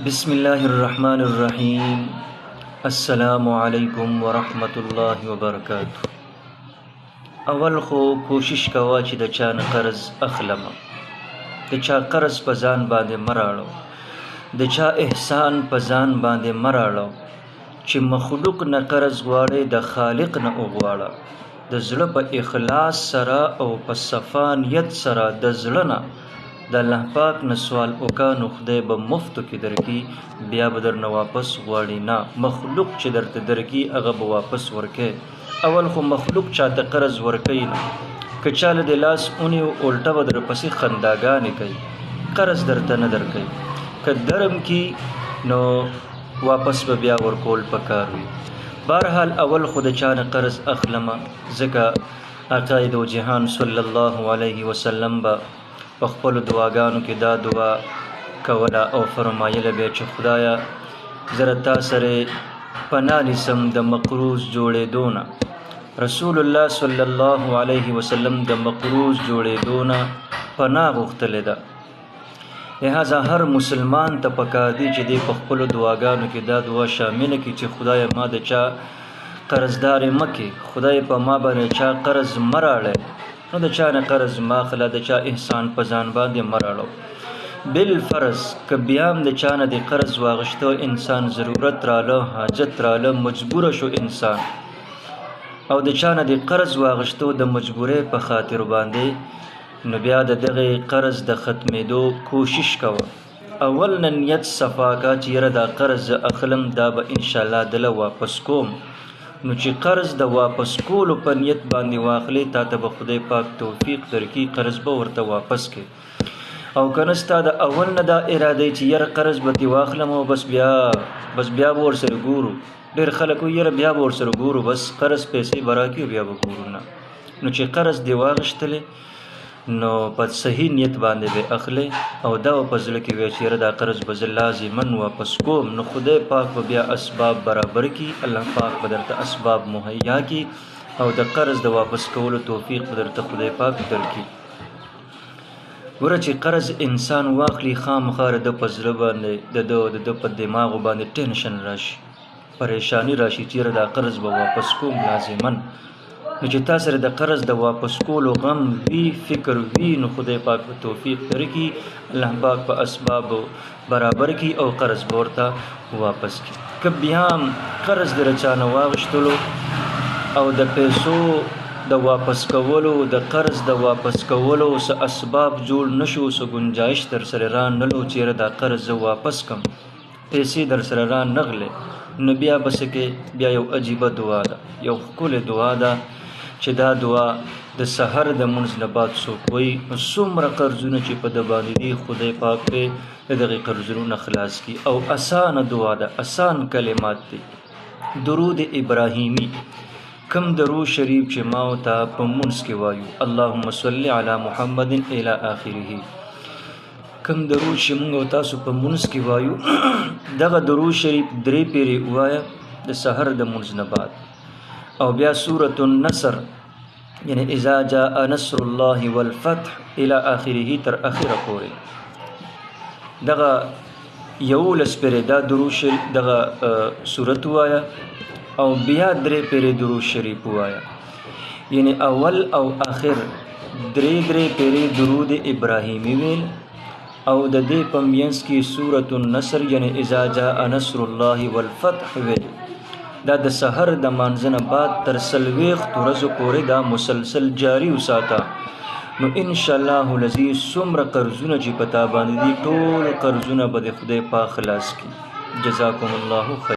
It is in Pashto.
بسم الله الرحمن الرحیم. السلام علیکم ورحمت الله وبرکاتہ. اول خو کوشش کوه چې د چا نه قرض اخلمه، د چا قرض په ځان باندې مه راړو، د چا احسان په ځان باندې مه راړو. چې مخلوق نه قرض غواړې د خالق نه وغواړه، د زړه په اخلاص سره او په صفا نیت سره د زړه نه د الله پاک نه سوال وکړه، نو خدای به مفتو کې درکړي، بیا به درنه واپس غواړي نه. مخلوق چې درته درکړي هغه به واپس ورکوي. اول خو مخلوق چاته قرض ورکوي نه، که چاله د لاس اونیو الټه به درپسې خنداګانې کوي، قرض درته نه درکوي. که درم کی نو واپس به بیا ورکول پکار وي. بهرحال اول خو د چا نه قرض اخلمه، ځکه آقا دو جهان صلی الله علیه وسلم به په خپلو دعاګانو کې دا دعا کوله او فرمایله به چې خدایا زه تا سره پناه نیسم د مقروض جوړېدو نه. رسول الله صلی الله علیه وسلم د مقروض جوړېدو نه پناه غوښتلې ده. لہذا هر مسلمان ته پکار دی چې دی په خپلو دعاګانو کې دا دعا شامله کړي چې خدایا ما د چا قرضدار مه کړې، خدای په ما باندې چا قرض مه راړی، نو د چا نه قرض ما اخله، د چا احسان په ځان باندې مه راړو. بالفرض که بیا هم د چا نه د قرض واغشته انسان ضرورت راله، حاجت راله، مجبوره شو انسان، او د چا نه د قرض واغشته د مجبورۍ په خاطر باندې، نو بیا د دغه قرض د ختمېدو کوشش کوه. اول نه نیت صفا کا چې یاره دا قرض اخلم دا به انشاءالله دله واپس کوم. نو چې قرض د واپس کولو په نیت باندې واخلې، تا ته به خدای پاک توفیق درکړي، قرض به ورته واپس کړي. او که نه ستا د اول نه دا اراده چې یاره قرض به دې واخلم او بس بیا به ورسره ګورو، ډېر خلک وایي یاره بیا به ورسره ګورو، بس قرض پیسې به راکړي بیا به ګورو نه. نو چې قرض دې واغېښتلې نو په صحیح نیت باندې به اخلې او دا په زړه کې وایي چې یاره دا قرض به زه لازمن واپس کوم، نو خدای پاک به بیا اسباب برابر کړي، الله پاک به درته اسباب مهیا کړي او د قرض د واپس کولو توفیق به درته خدای پاک درکړي. ګوره چې قرض انسان واخلي خامخا د په زړه باندې د په دماغو باندې ټینشن راشي، پریشانی راشي چې یاره دا قرض به واپس کوم لازمن. نو چې تا سره د قرض د واپس کولو غم وي، فکر وي، نو خدای پاک به توفیق درکړي، الله پاک په اسباب برابر کړي او قرض به ورته واپس کړي. که بیا هم قرض د رچانه واغېښتلو او د پیسو د واپس کولو د قرض د واپس کولو څه اسباب جوړ نشو، څه ګنجایش در سره را نلو چې یاره دا قرض زه واپس کم، پیسې در سره را نغلې، نو بیا به څه کې بیا یو عجیبه دعا ده، یو ښکلې دعا ده چې دا دعا د سحر د منځ نه بعد څوک وایي، نو څومره قرضونه چې په ده باندې دي خدای پاک پرې د دغې قرضونو خلاص کړي. او اسانه دعا ده، اسان کلمات دي. درود ابراهیمی کم درود شریف چې ما او ته په منځ کې وایو، اللهم صل علی محمد الی آخره، کم درود چې موږ او تاسو په منځ کې وایو دغه درود شریف 3 پیرې ووایه د سحر د منځ نه بعد. او بیا سورة النصر یعنی اذا جاء نصر الله والفتح الى آخره تر اخره پورې دغه 11 پیرې دا درود دغه سورت ووایه، او بیا 3 پیرې درود شریف ووایه، یعنی اول او آخر 3 پیرې درود ابراهیمی ویل، او د دې په منځ کې سورة النصر یعنی اذا جاء نصر الله والفتح ویل. دا د سحر د مانځنه بعد تر 40 ورځو پورې دا مسلسل جاری وساته، نو انشاءالله العزیز څومره قرضونه چې په تا باندې دي ټول قرضونه به د خدای پاک خلاص کړي. جزاکم الله خیر.